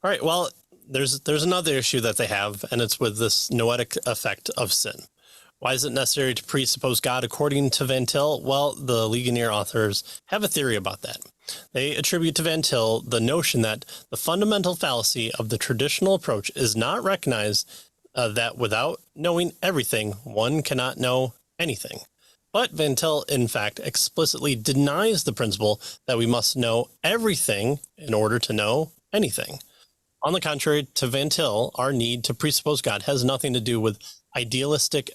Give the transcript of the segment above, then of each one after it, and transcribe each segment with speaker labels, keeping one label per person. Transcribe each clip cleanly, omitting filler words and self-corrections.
Speaker 1: All right. Well, there's another issue that they have, and it's with this noetic effect of sin. Why is it necessary to presuppose God according to Van Til? Well, the Ligonier authors have a theory about that. They attribute to Van Til the notion that the fundamental fallacy of the traditional approach is not recognized that without knowing everything, one cannot know anything. But Van Til, in fact, explicitly denies the principle that we must know everything in order to know anything. On the contrary, to Van Til, our need to presuppose God has nothing to do with idealistic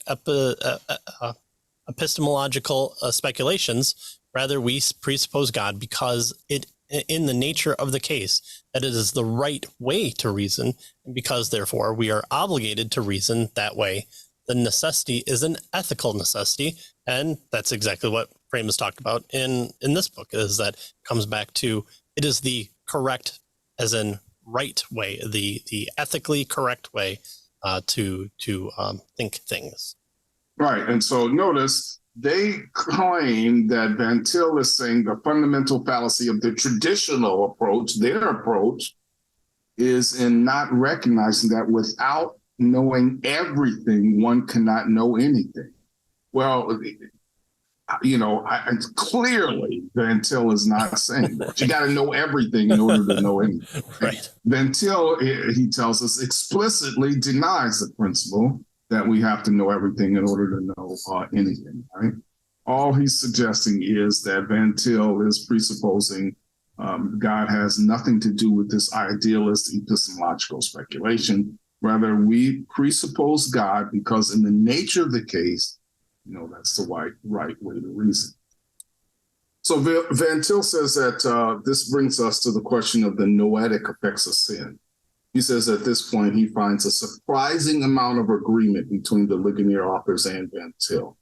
Speaker 1: epistemological speculations. Rather, we presuppose God because it, in the nature of the case, that it is the right way to reason, and because, therefore, we are obligated to reason that way. The necessity is an ethical necessity, and that's exactly what Frame has talked about in this book, is that it comes back to it is the correct, as in right way, the ethically correct way to think things.
Speaker 2: Right, and so notice they claim that Van Til is saying the fundamental fallacy of the traditional approach, their approach, is in not recognizing that without knowing everything, one cannot know anything. Well, clearly Van Til is not saying that. You got to know everything in order to know anything.
Speaker 1: Right.
Speaker 2: Van Til, he tells us, explicitly denies the principle that we have to know everything in order to know anything, right? All he's suggesting is that Van Til is presupposing God has nothing to do with this idealist epistemological speculation. Rather, we presuppose God because in the nature of the case, that's the right way to reason. So Van Til says that this brings us to the question of the noetic effects of sin. He says at this point, he finds a surprising amount of agreement between the Ligonier authors and Van Til.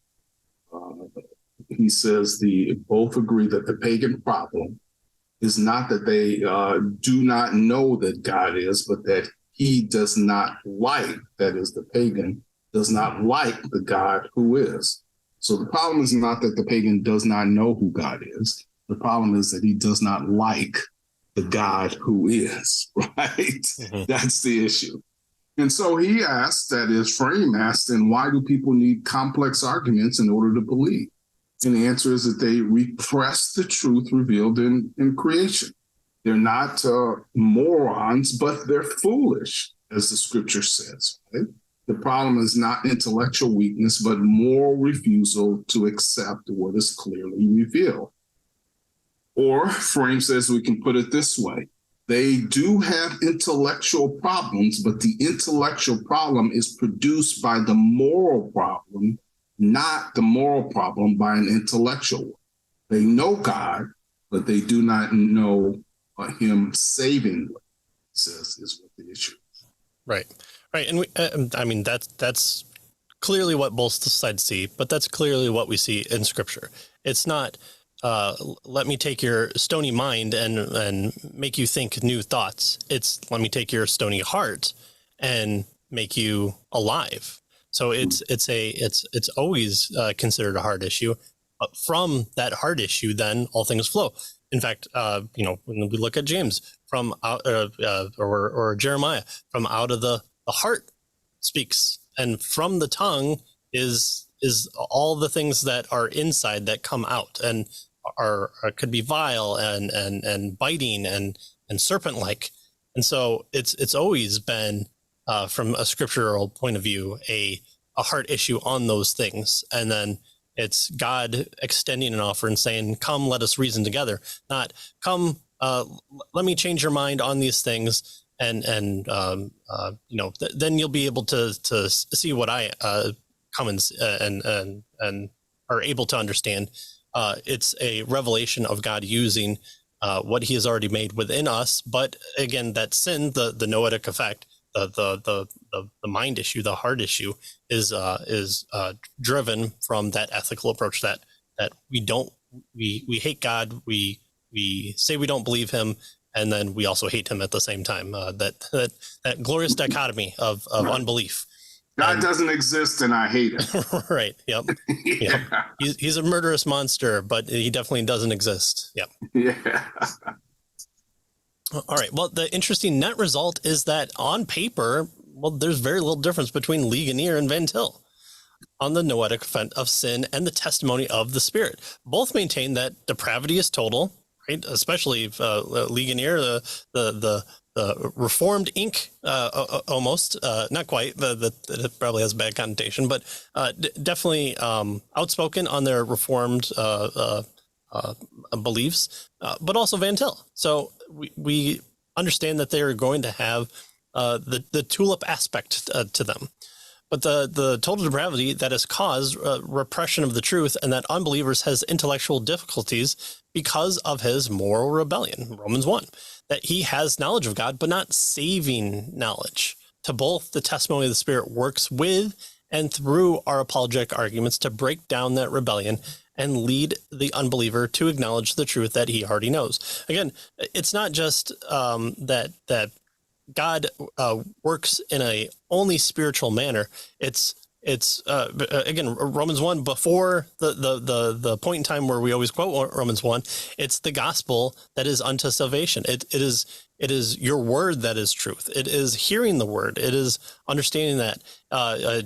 Speaker 2: He says both agree that the pagan problem is not that they do not know that God is, but that he does not like, that is, the pagan does not like the God who is. So the problem is not that the pagan does not know who God is. The problem is that he does not like the God who is, right? Mm-hmm. That's the issue. And so he asked, that is, Frame asked, then why do people need complex arguments in order to believe? And the answer is that they repress the truth revealed in creation. They're not morons, but they're foolish, as the scripture says, right? The problem is not intellectual weakness, but moral refusal to accept what is clearly revealed. Or Frame says we can put it this way. They do have intellectual problems, but the intellectual problem is produced by the moral problem, not the moral problem by an intellectual one. They know God, but they do not know him saving them, says is what the issue is.
Speaker 1: Right. And that's clearly what both sides see, but that's clearly what we see in Scripture. It's not let me take your stony mind and make you think new thoughts. It's let me take your stony heart and make you alive. So it's always considered a hard issue. But from that hard issue, then all things flow. In fact, when we look at James from out or Jeremiah, from out of the heart speaks, and from the tongue is all the things that are inside that come out and are could be vile and biting and serpent-like. And so it's always been from a scriptural point of view a heart issue on those things, and then it's God extending an offer and saying, "Come, let us reason together." Not come, let me change your mind on these things, and then you'll be able to see what I come and are able to understand. It's a revelation of God using what He has already made within us, but again, that sin, the noetic effect, the mind issue, the heart issue, is driven from that ethical approach that we hate God, we say we don't believe Him, and then we also hate Him at the same time. That glorious dichotomy of unbelief.
Speaker 2: God doesn't exist, and I hate him.
Speaker 1: Right. Yep.
Speaker 2: Yeah.
Speaker 1: Yep. He's a murderous monster, but he definitely doesn't exist. Yep.
Speaker 2: Yeah.
Speaker 1: All right. Well, the interesting net result is that on paper, well, there's very little difference between Ligonier and Van Til on the noetic offense of sin and the testimony of the Spirit. Both maintain that depravity is total, right? Especially Ligonier, the Reformed Inc. Almost, not quite. It probably has a bad connotation, but definitely outspoken on their Reformed beliefs, but also Van Til. So we understand that they are going to have the tulip aspect to them. But the total depravity that has caused repression of the truth and that unbelievers has intellectual difficulties because of his moral rebellion, Romans 1, that he has knowledge of God, but not saving knowledge. To both, the testimony of the Spirit works with and through our apologetic arguments to break down that rebellion and lead the unbeliever to acknowledge the truth that he already knows. Again, it's not just that God works in a only spiritual manner. It's again, Romans 1, before the point in time where we always quote Romans 1, it's the gospel that is unto salvation. It is your word that is truth. It is hearing the word. It is understanding that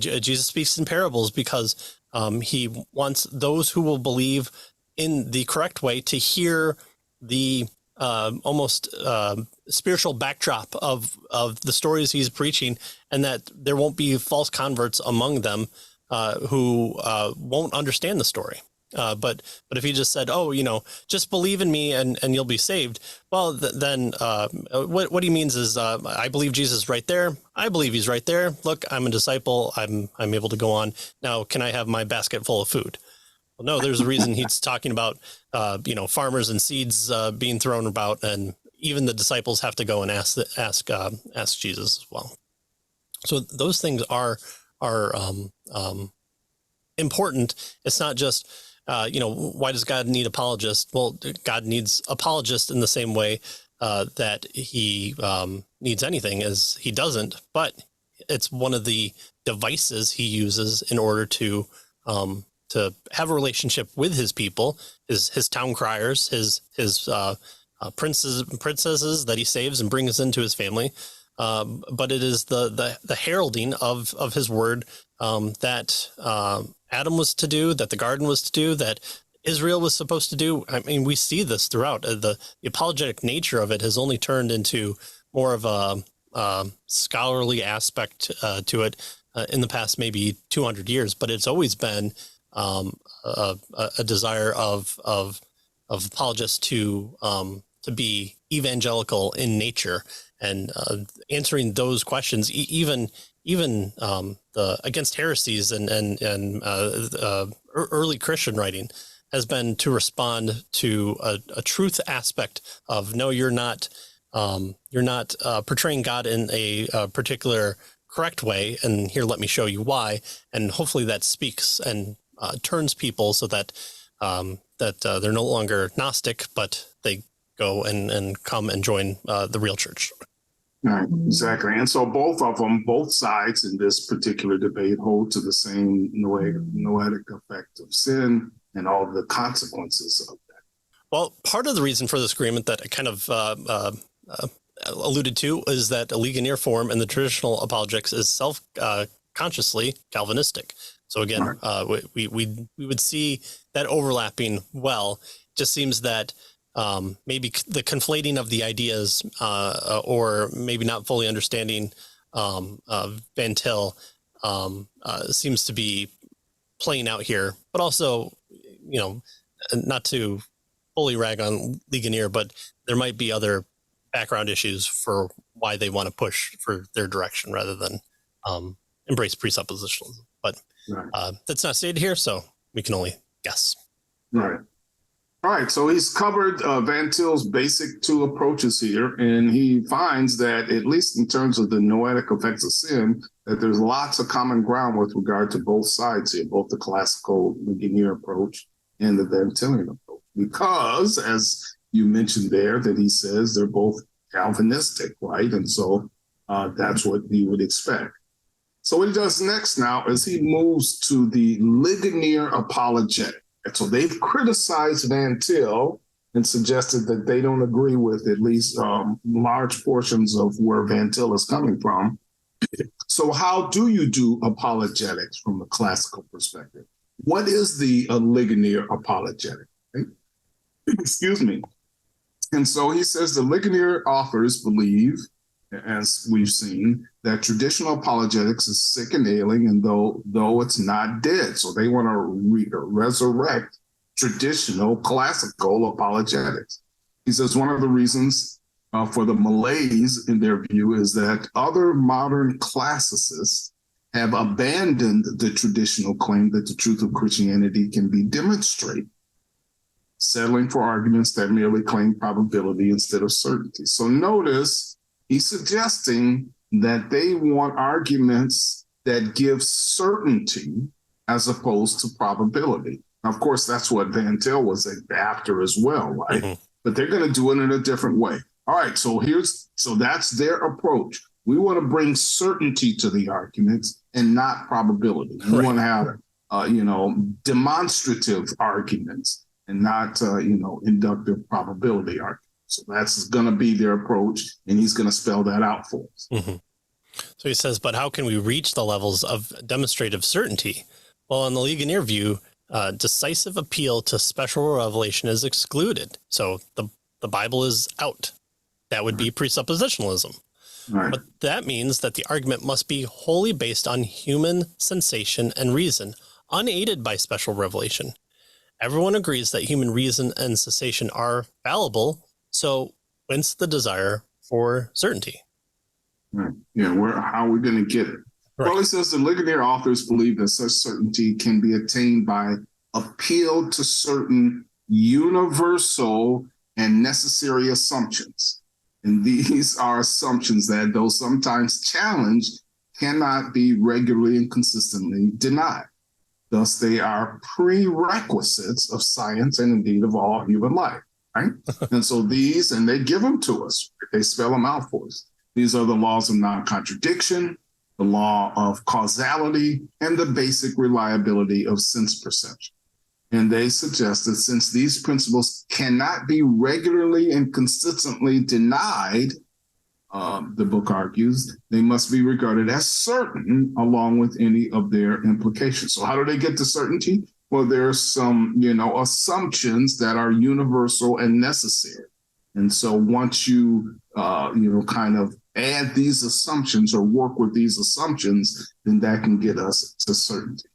Speaker 1: Jesus speaks in parables because he wants those who will believe in the correct way to hear the almost spiritual backdrop of the stories he's preaching, and that there won't be false converts among them who won't understand the story. But if he just said, oh, just believe in me and you'll be saved, well, then what he means is I believe Jesus is right there. I believe he's right there. Look, I'm a disciple. I'm able to go on. Now, can I have my basket full of food? Well, no, there's a reason he's talking about, farmers and seeds being thrown about, and even the disciples have to go and ask Jesus as well. So those things are important. It's not just, why does God need apologists? Well, God needs apologists in the same way that he needs anything, as he doesn't, but it's one of the devices he uses in order to have a relationship with his people, his town criers, his princes and princesses that he saves and brings into his family. But it is the heralding of his word that Adam was to do, that the garden was to do, that Israel was supposed to do. I mean, we see this throughout. The apologetic nature of it has only turned into more of a scholarly aspect to it in the past maybe 200 years, but it's always been a desire of apologists to be evangelical in nature and answering those questions, even the against heresies and early Christian writing has been to respond to a truth aspect of, no, you're not portraying God in a particular correct way, and here, let me show you why. And hopefully that speaks and turns people so that they're no longer Gnostic, but they go and come and join the real church.
Speaker 2: Right, exactly. And so both sides in this particular debate hold to the same noetic effect of sin and all the consequences of that.
Speaker 1: Well, part of the reason for this agreement that I kind of alluded to is that a Ligonier form in the traditional apologetics is self-consciously Calvinistic. So again, right. we would see that overlapping well. Just seems that maybe the conflating of the ideas or maybe not fully understanding Van Til seems to be playing out here. But also, not to fully rag on Ligonier, but there might be other background issues for why they want to push for their direction rather than embrace presuppositionalism. But right. That's not stated here, so we can only guess.
Speaker 2: Right. All right, so he's covered Van Til's basic two approaches here, and he finds that, at least in terms of the noetic effects of sin, that there's lots of common ground with regard to both sides here, both the classical Ligonier approach and the Van Tilian approach. Because, as you mentioned there, that he says they're both Calvinistic, right? And so that's what you would expect. So what he does next now is he moves to the Ligonier apologetic. And so they've criticized Van Til and suggested that they don't agree with at least large portions of where Van Til is coming from. So how do you do apologetics from a classical perspective? What is the Ligonier apologetic? Right? Excuse me. And so he says the Ligonier authors believe, as we've seen, that traditional apologetics is sick and ailing, and though it's not dead. So they want to resurrect traditional classical apologetics. He says one of the reasons for the malaise in their view is that other modern classicists have abandoned the traditional claim that the truth of Christianity can be demonstrated, settling for arguments that merely claim probability instead of certainty. So notice he's suggesting that they want arguments that give certainty as opposed to probability. Of course, that's what Van Til was after as well, right? Mm-hmm. But they're going to do it in a different way. All right, so that's their approach. We want to bring certainty to the arguments and not probability. We want to have, demonstrative arguments and not, inductive probability arguments. So that's going to be their approach, and he's going to spell that out for us.
Speaker 1: Mm-hmm. So he says, but how can we reach the levels of demonstrative certainty? Well, in the Ligonier view, decisive appeal to special revelation is excluded. So the Bible is out. That would be presuppositionalism. Right. But that means that the argument must be wholly based on human sensation and reason, unaided by special revelation. Everyone agrees that human reason and sensation are fallible. So whence the desire for certainty?
Speaker 2: Right. Yeah, how are we going to get it? Right. Well, he says the Ligonier authors believe that such certainty can be attained by appeal to certain universal and necessary assumptions. And these are assumptions that, though sometimes challenged, cannot be regularly and consistently denied. Thus, they are prerequisites of science and indeed of all human life, right? And so and they give them to us. They spell them out for us. These are the laws of non-contradiction, the law of causality, and the basic reliability of sense perception. And they suggest that since these principles cannot be regularly and consistently denied, the book argues, they must be regarded as certain along with any of their implications. So how do they get to certainty? Well, there's some, assumptions that are universal and necessary. And so once you, kind of add these assumptions or work with these assumptions, then that can get us to certainty.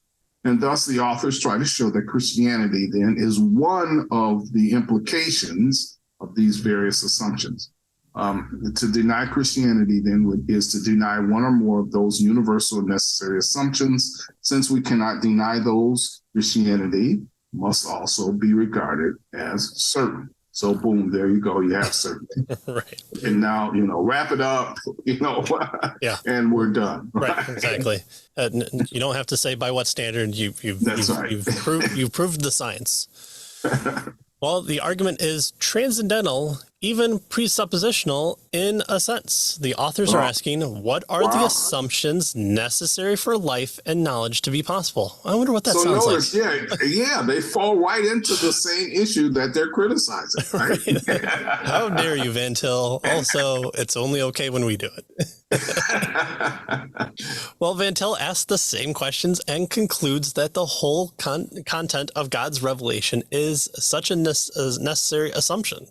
Speaker 2: And thus the authors try to show that Christianity then is one of the implications of these various assumptions. To deny Christianity then is to deny one or more of those universal and necessary assumptions. Since we cannot deny those, Christianity must also be regarded as certain. So boom, there you go. You have certainty. Right. And now, wrap it up, yeah. And we're done.
Speaker 1: Right. Exactly. You don't have to say by what standard you've proved the science. Well, the argument is transcendental, even presuppositional in a sense. The authors are asking, what are the assumptions necessary for life and knowledge to be possible? I wonder what that sounds like.
Speaker 2: Yeah, they fall right into the same issue that they're criticizing. Right?
Speaker 1: Right. How dare you, Van Til? Also, it's only okay when we do it. Well, Van Til asks the same questions and concludes that the whole content of God's revelation is such a necessary assumption.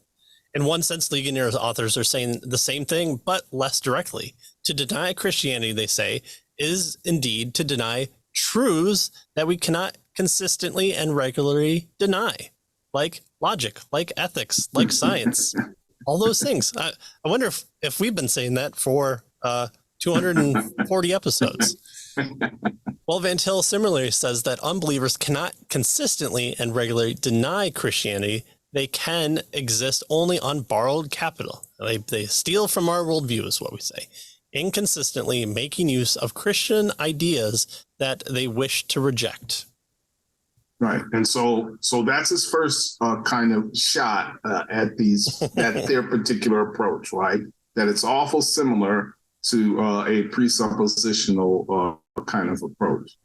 Speaker 1: In one sense, Ligonier's authors are saying the same thing, but less directly. To deny Christianity, they say, is indeed to deny truths that we cannot consistently and regularly deny, like logic, like ethics, like science, all those things. I wonder if we've been saying that for 240 episodes. Well, Van Til similarly says that unbelievers cannot consistently and regularly deny Christianity. They can exist only on borrowed capital. They steal from our worldview, is what we say, inconsistently making use of Christian ideas that they wish to reject.
Speaker 2: Right. And so that's his first kind of shot at their particular approach, right? That it's awful similar to a presuppositional kind of approach.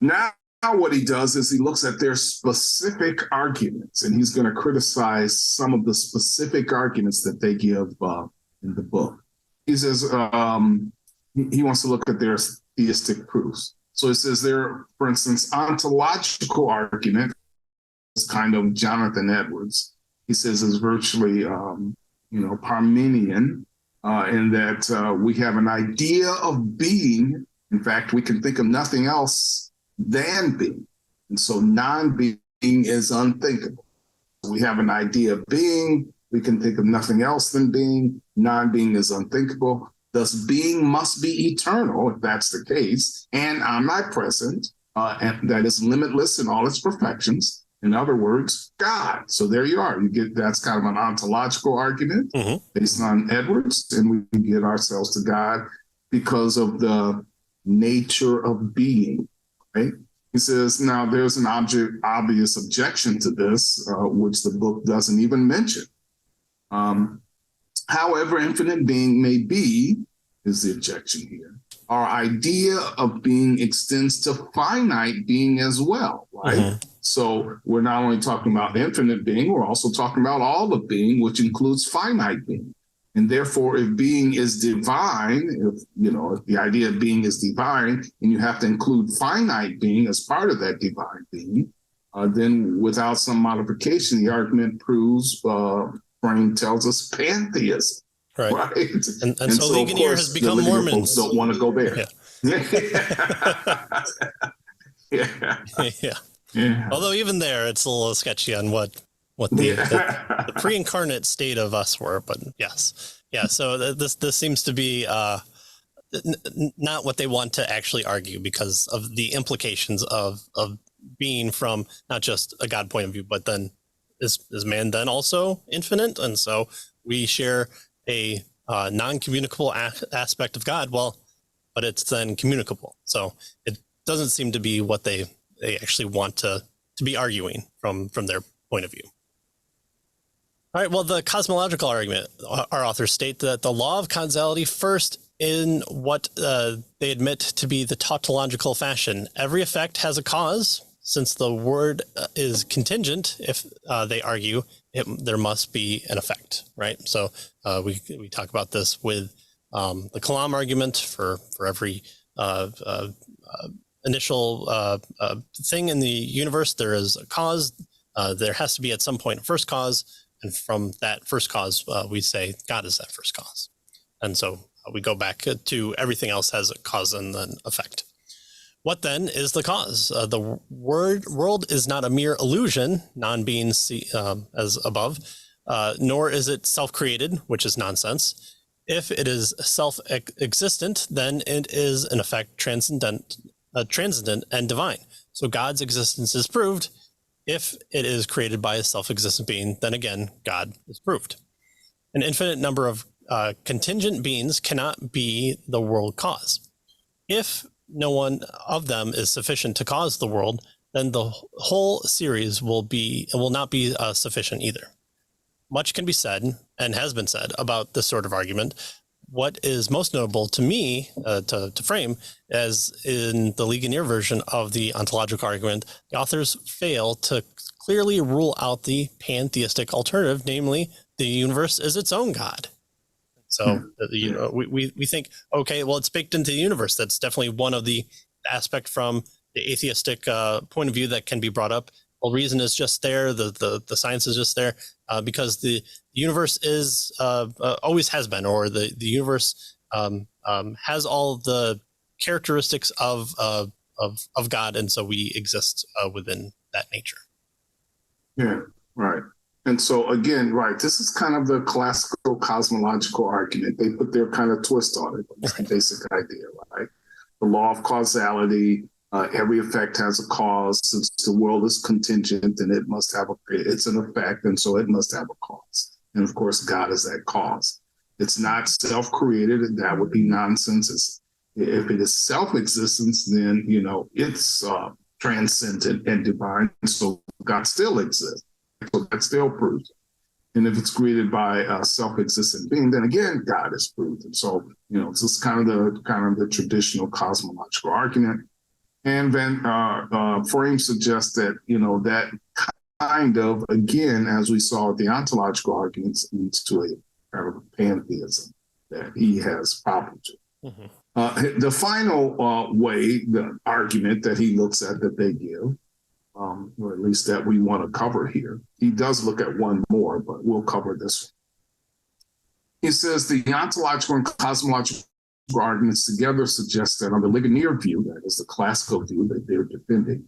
Speaker 2: Now Now what he does is he looks at their specific arguments, and he's going to criticize some of the specific arguments that they give in the book. He says he wants to look at their theistic proofs. So it says there, for instance, ontological argument is kind of Jonathan Edwards. He says is virtually, Parmenian, in that we have an idea of being. In fact, we can think of nothing else than being. And so non-being is unthinkable. We have an idea of being. We can think of nothing else than being. Non-being is unthinkable. Thus, being must be eternal, if that's the case, and omnipresent, and that is limitless in all its perfections. In other words, God. So there you are. You get that's kind of an ontological argument based on Edwards, and we get ourselves to God because of the nature of being, right? He says, now there's an obvious objection to this, which the book doesn't even mention. However infinite being may be, is the objection here, our idea of being extends to finite being as well, right? So we're not only talking about infinite being, we're also talking about all of being, which includes finite being. And therefore, if being is divine, if the idea of being is divine, and you have to include finite being as part of that divine being, then without some modification, the argument proves, Frame tells us, pantheism. Right.
Speaker 1: And so Ligonier has become Mormons.
Speaker 2: Don't want to go there.
Speaker 1: Yeah. Although even there, it's a little sketchy on what the pre-incarnate state of us were, but yes. Yeah. So this seems to be not what they want to actually argue because of the implications of being from not just a God point of view, but then is man then also infinite? And so we share a non-communicable aspect of God. Well, but it's then communicable. So it doesn't seem to be what they actually want to be arguing from their point of view. All right, well, the cosmological argument, our authors state that the law of causality first in what they admit to be the tautological fashion. Every effect has a cause. Since the word is contingent, if they argue, there must be an effect, right? So we talk about this with the Kalam argument for every initial thing in the universe, there is a cause. There has to be at some point a first cause. And from that first cause, we say God is that first cause. And so we go back to everything else has a cause and then effect. What then is the cause? The world is not a mere illusion, non-being as above, nor is it self-created, which is nonsense. If it is self-existent, then it is in effect transcendent and divine. So God's existence is proved. If it is created by a self-existent being, then again, God is proved. An infinite number of contingent beings cannot be the world cause. If no one of them is sufficient to cause the world, then the whole series will not be sufficient either. Much can be said and has been said about this sort of argument. What is most notable to me, to frame, as in the Ligonier version of the ontological argument, the authors fail to clearly rule out the pantheistic alternative, namely the universe is its own God. So we think, okay, well, it's baked into the universe. That's definitely one of the aspect from the atheistic point of view that can be brought up. Well, reason is just there. The science is just there because the universe is always has been, or the universe has all of the characteristics of God, and so we exist within that nature.
Speaker 2: Yeah, right. And so again, right, this is kind of the classical cosmological argument. They put their kind of twist on it. It's the basic idea, right? The law of causality, every effect has a cause. Since the world is contingent, and it's an effect, and so it must have a cause. And of course, God is that cause. It's not self-created, and that would be nonsense. If it is self-existence, then, it's transcendent and divine, so God still exists. So that still proves it. And if it's created by a self-existent being, then again, God is proved. And so, this is kind of the traditional cosmological argument. And Frame suggests that, that kind of, again, as we saw with the ontological arguments, leads to a kind of pantheism that he has problems with. Mm-hmm. The final the argument that he looks at that they give, or at least that we want to cover here, he does look at one more, but we'll cover this one. He says the ontological and cosmological arguments together suggest that on the Ligonier view, that is the classical view that they're defending,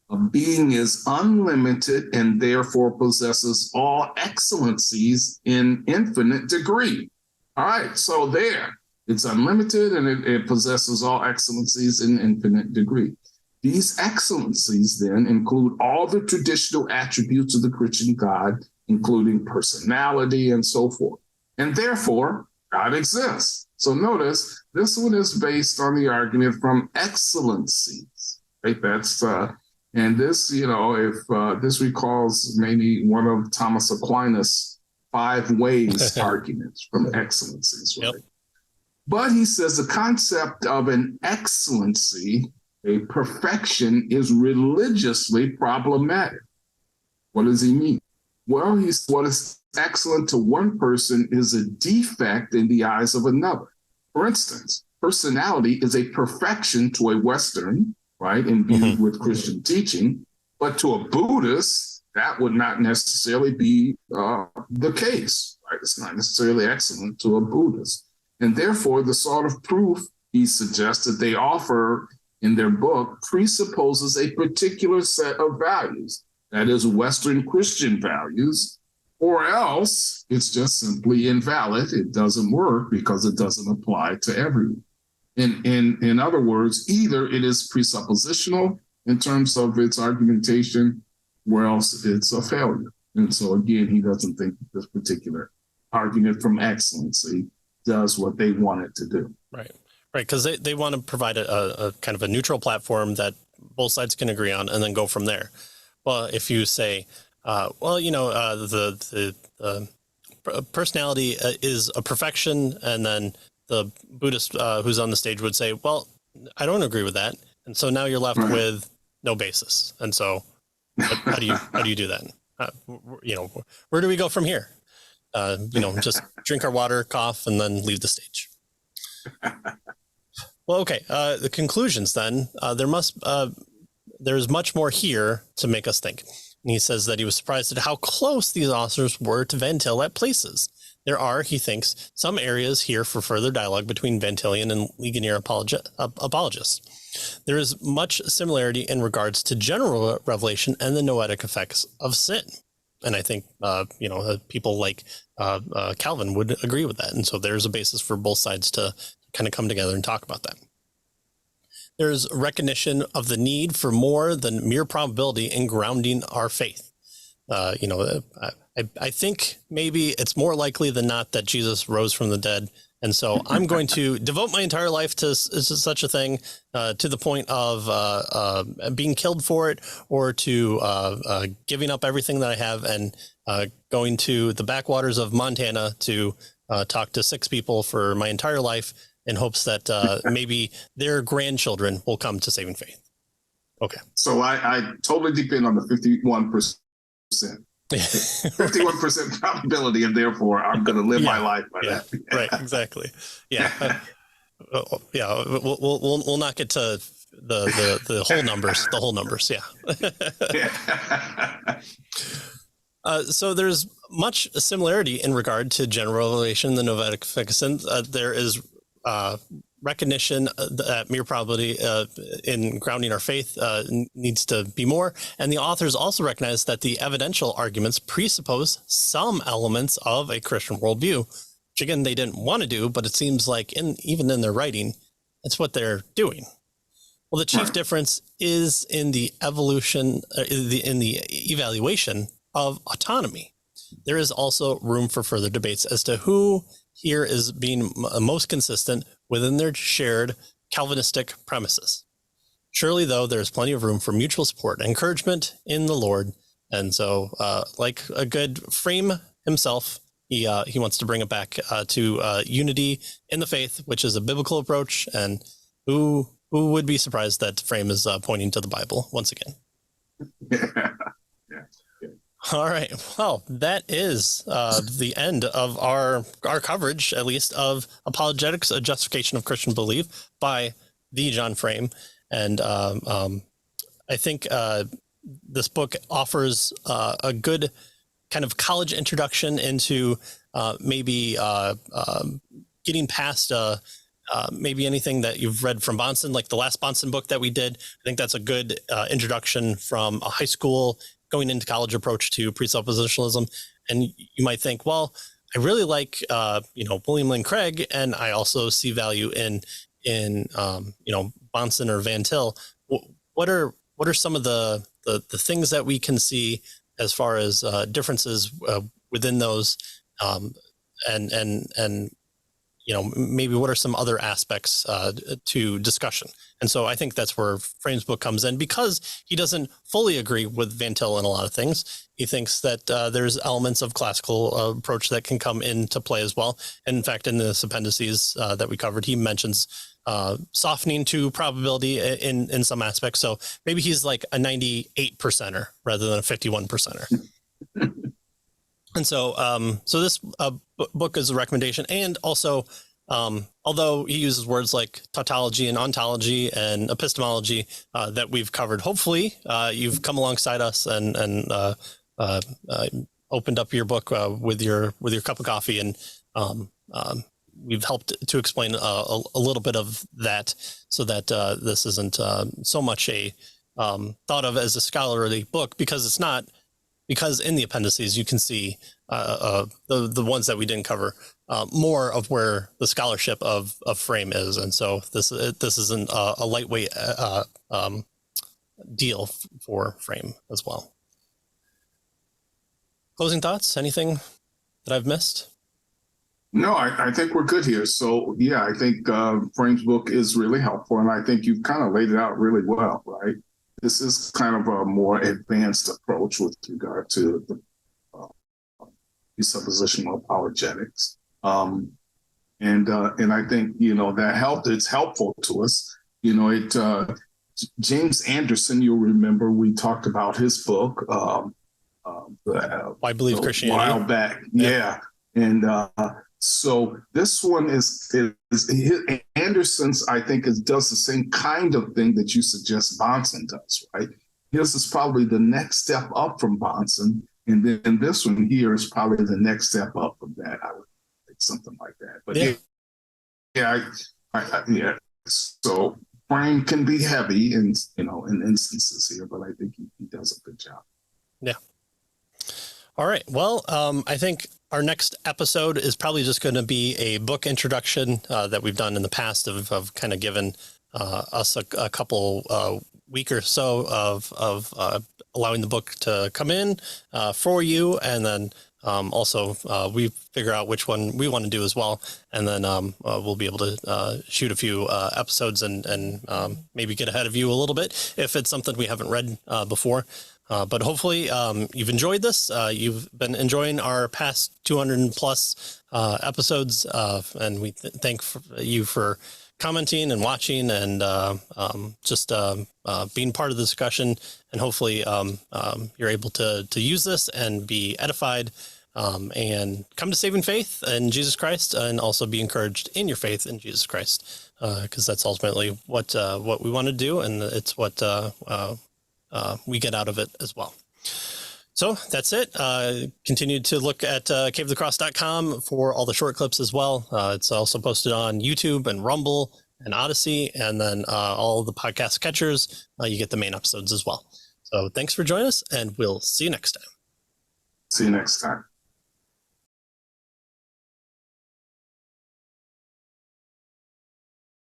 Speaker 2: a being is unlimited and therefore possesses all excellencies in infinite degree. All right, so there, it's unlimited and it possesses all excellencies in infinite degree. These excellencies then include all the traditional attributes of the Christian God, including personality and so forth. And therefore, God exists. So notice, this one is based on the argument from excellencies. Right? That's and this, if this recalls maybe one of Thomas Aquinas' 5 ways arguments from excellencies, right? Yep. But he says the concept of an excellency, a perfection, is religiously problematic. What does he mean? Well, what is excellent to one person is a defect in the eyes of another. For instance, personality is a perfection to a Western, right, imbued with Christian teaching, but to a Buddhist, that would not necessarily be the case, right? It's not necessarily excellent to a Buddhist. And therefore, the sort of proof he suggests that they offer in their book presupposes a particular set of values, that is, Western Christian values, or else it's just simply invalid. It doesn't work because it doesn't apply to everyone. In other words, either it is presuppositional in terms of its argumentation, or else it's a failure. And so again, he doesn't think this particular argument from excellency does what they want it to do.
Speaker 1: Right. Because they want to provide a kind of a neutral platform that both sides can agree on and then go from there. Well, if you say, the personality is a perfection, and then the Buddhist who's on the stage would say, well, I don't agree with that. And so now you're left with no basis. And so how do you do that? Where do we go from here? Just drink our water, cough, and then leave the stage. Well, okay. The conclusions then, there's much more here to make us think. And he says that he was surprised at how close these authors were to Van Til at places. There are, he thinks, some areas here for further dialogue between Van Tilian and Ligonier apologists. There is much similarity in regards to general revelation and the noetic effects of sin. And I think, people like Calvin would agree with that. And so there's a basis for both sides to kind of come together and talk about that. There's recognition of the need for more than mere probability in grounding our faith. I think maybe it's more likely than not that Jesus rose from the dead. And so I'm going to devote my entire life to such a thing, to the point of being killed for it, or to giving up everything that I have and going to the backwaters of Montana to talk to 6 people for my entire life in hopes that maybe their grandchildren will come to saving faith. Okay.
Speaker 2: So I totally depend on the 51%. 51% probability, and therefore I'm going to live my life by that.
Speaker 1: Right, exactly. Yeah. We'll not get to the whole numbers. The whole numbers. Yeah. So there's much similarity in regard to general revelation, the noetic effects. There is recognition that mere probability in grounding our faith needs to be more. And the authors also recognize that the evidential arguments presuppose some elements of a Christian worldview, which again, they didn't want to do, but it seems like even in their writing, it's what they're doing. Well, the chief difference is in the evaluation of autonomy. There is also room for further debates as to who here is being most consistent within their shared Calvinistic premises. Surely, though, there's plenty of room for mutual support and encouragement in the Lord. And so, like a good Frame himself, he wants to bring it back to unity in the faith, which is a biblical approach. And who who would be surprised that Frame is pointing to the Bible once again? All right. Well, that is the end of our coverage, at least, of Apologetics, a Justification of Christian Belief by the John Frame. And I think this book offers a good kind of college introduction into maybe getting past maybe anything that you've read from Bahnsen, like the last Bahnsen book that we did. I think that's a good introduction from a high school going into college approach to presuppositionalism. And you might think, well, I really like, William Lane Craig, and I also see value in Bahnsen or Van Til. What are some of the things that we can see as far as differences within those, and maybe what are some other aspects to discussion? And so I think that's where Frame's book comes in, because he doesn't fully agree with Van Til in a lot of things. He thinks that there's elements of classical approach that can come into play as well. And in fact, in this appendices that we covered, he mentions softening to probability in some aspects. So maybe he's like a 98%er rather than a 51%er. And so, this book is a recommendation. And also, although he uses words like tautology and ontology and epistemology that we've covered, hopefully you've come alongside us and opened up your book with your cup of coffee, and we've helped to explain a little bit of that, so that this isn't so much a thought of as a scholarly book, because it's not. Because in the appendices, you can see the ones that we didn't cover, more of where the scholarship of Frame is. And so this isn't a lightweight deal for Frame as well. Closing thoughts? Anything that I've missed?
Speaker 2: No, I think we're good here. So, yeah, I think Frame's book is really helpful. And I think you've kind of laid it out really well, right? This is kind of a more advanced approach with regard to the presuppositional apologetics. And I think, it's helpful to us. James Anderson, you'll remember, we talked about his book,
Speaker 1: Why Believe Christianity?
Speaker 2: A while back. Yeah. And so this one is Anderson's, I think, does the same kind of thing that you suggest Bahnsen does, right? His is probably the next step up from Bahnsen. And then this one here is probably the next step up from that. I would think something like that. But yeah. So Frame can be heavy in instances here, but I think he does a good job.
Speaker 1: Yeah. All right. Well, I think our next episode is probably just going to be a book introduction that we've done in the past of kind of given us a couple week or so of allowing the book to come in for you. And then also we figure out which one we want to do as well. And then we'll be able to shoot a few episodes and maybe get ahead of you a little bit if it's something we haven't read before. But hopefully you've enjoyed this. You've been enjoying our past 200 plus episodes, and we thank you for commenting and watching and just being part of the discussion. And hopefully you're able to use this and be edified and come to saving faith in Jesus Christ, and also be encouraged in your faith in Jesus Christ, because that's ultimately what we want to do, and it's what we get out of it as well. So that's it. Continue to look at caveofthecross.com for all the short clips as well. It's also posted on YouTube and Rumble and Odyssey, and then all the podcast catchers. You get the main episodes as well. So thanks for joining us, and we'll see you next time.
Speaker 2: See you next time.